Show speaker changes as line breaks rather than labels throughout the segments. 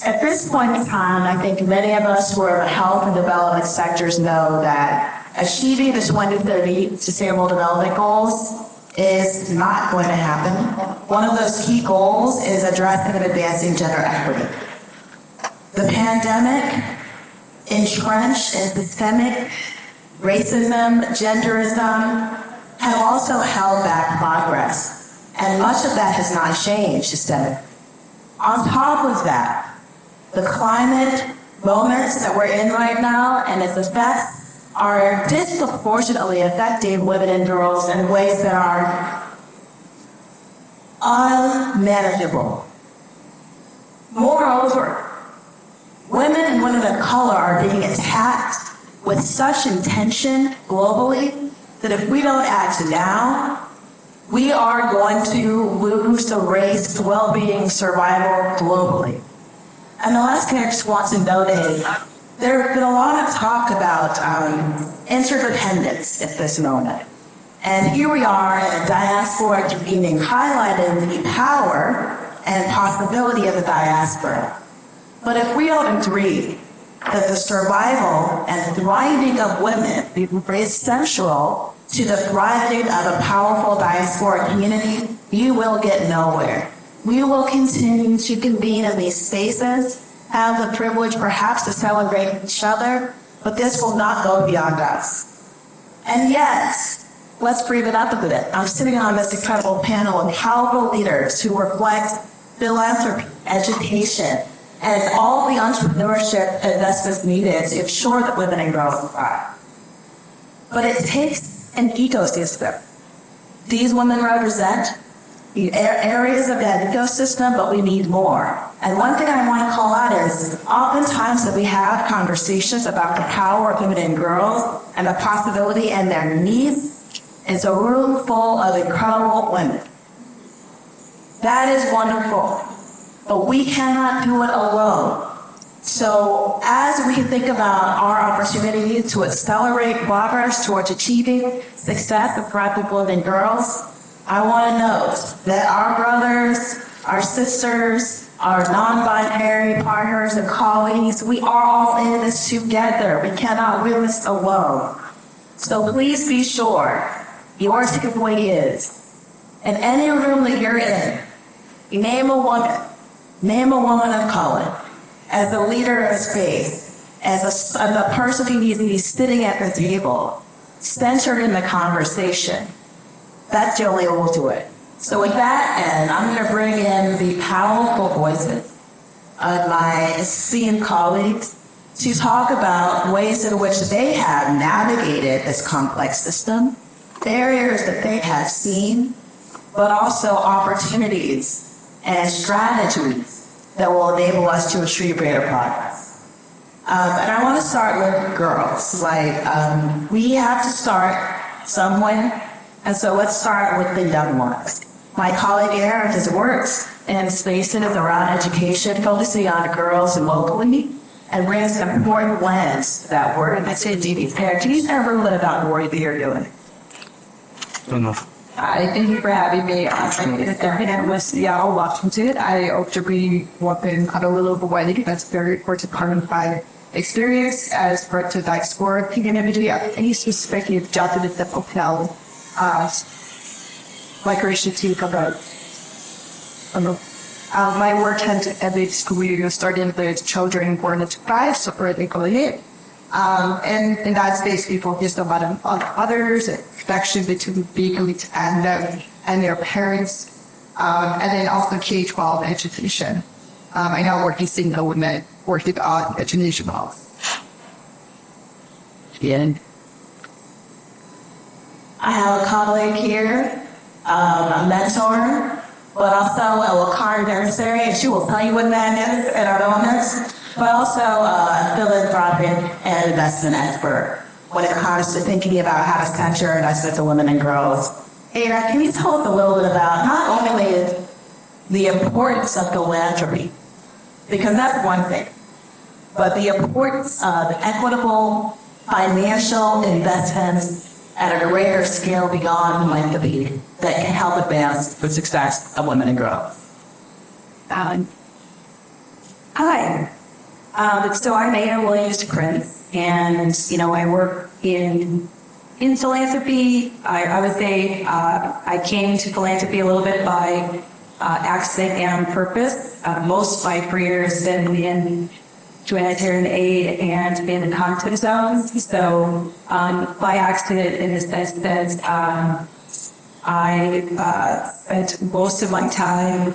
At this point in time, I think many of us who are in the health and development sectors know that achieving the 2030 Sustainable Development Goals is not going to happen. One of those key goals is addressing and advancing gender equity. The pandemic, entrenched in systemic racism, genderism, have also held back progress, and much of that has not changed systemically. On top of that, the climate moments that we're in right now and its effects are disproportionately affecting women and girls in ways that are unmanageable. Moreover, women and women of color are being attacked with such intention globally that if we don't act now, we are going to lose the race to well-being survival globally. And the last thing I just want to note is there's been a lot of talk about interdependence at this moment. And here we are at a diasporic meeting highlighting the power and possibility of the diaspora. But if we don't agree that the survival and thriving of women is central to the thriving of a powerful diasporic community, you will get nowhere. We will continue to convene in these spaces, have the privilege perhaps to celebrate each other, but this will not go beyond us. And yet, let's breathe it up a bit. I'm sitting on this incredible panel of powerful leaders who reflect philanthropy, education, and all the entrepreneurship investments needed to ensure that women and girls thrive. But it takes an ecosystem. These women represent the areas of that ecosystem, but we need more. And one thing I want to call out is oftentimes that we have conversations about the power of women and girls and the possibility and their needs, it's a room full of incredible women. That is wonderful, but we cannot do it alone. So as we think about our opportunity to accelerate progress towards achieving success of practical women and girls, I want to note that our brothers, our sisters, our non-binary partners and colleagues, we are all in this together. We cannot win this alone. So please be sure your takeaway is, in any room that you're in, name a woman of color, as a leader of space, as a person who needs to be sitting at the table, centered in the conversation. That's the only way we'll do it. So with that end, I'm going to bring in the powerful voices of my esteemed colleagues to talk about ways in which they have navigated this complex system, barriers that they have seen, but also opportunities and strategies that will enable us to achieve greater progress. And I want to start with girls. We have to start somewhere. And so let's start with the young ones. My colleague Eric has worked in spaces around education, focusing on girls locally, and brings an important lens to that work. And I say, DD, can you tell everyone about the work that you're doing?
Hi, thank you for having me. I'm with Seattle, Washington. I hope to be working on a little bit way. That's very important part of my experience as part of the diaspora community. Any specific job in the hotel. Migration to about my work had at the school starting with children born into 5, so politically. And in that space, we focused a lot on others, connection between babies and their parents, and then also K-12 education. I now work in single women working on education policy.
Yeah. I have a colleague here, a mentor, but also a Wakari nursery, and she will tell you what that is in our moments, but also a philanthropic and investment expert when it comes to thinking about how to center investments of women and girls. Ada, can you tell us a little bit about not only the importance of philanthropy, because that's one thing, but the importance of equitable financial investments at a greater scale beyond philanthropy that can help advance the success of women and girls? Hi. So I'm Anna Williams Prince, and I work in philanthropy. I would say I came to philanthropy a little bit by accident and on purpose. Most of my career has been in humanitarian aid and in the conflict zones. So by accident, in the sense that I spent most of my time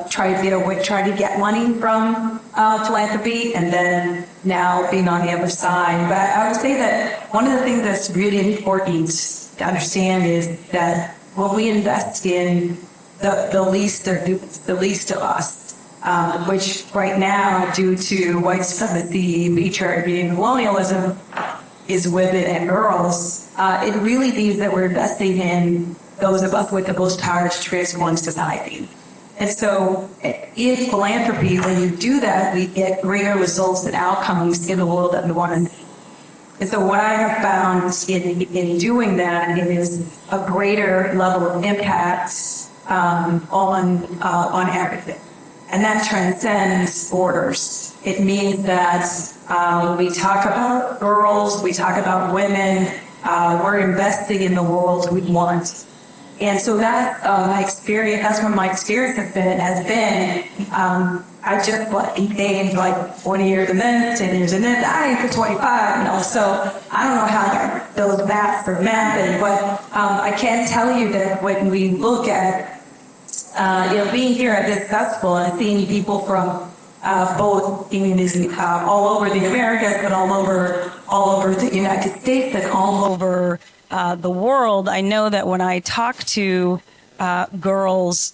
trying to get money from philanthropy, and then now being on the other side. But I would say that one of the things that's really important to understand is that when we invest in the least of us, which right now, due to white supremacy, patriarchy, and colonialism, is women and girls, it really means that we're investing in those of us with the most power to transform society. And so in philanthropy, when you do that, we get greater results and outcomes in the world that we want to. And so what I have found in doing that is a greater level of impact on everything. And that transcends borders. It means that we talk about girls, we talk about women, we're investing in the world we want. And so that's my experience. That's what my experience has been. I just gained like 40 years in this, 10 years in this. I ain't for 25, So I don't know how those maths are mapping, but I can tell you that when we look at being here at this festival and seeing people from both communities all over the Americas, but all over the United States, and all over the world, I know that when I talk to girls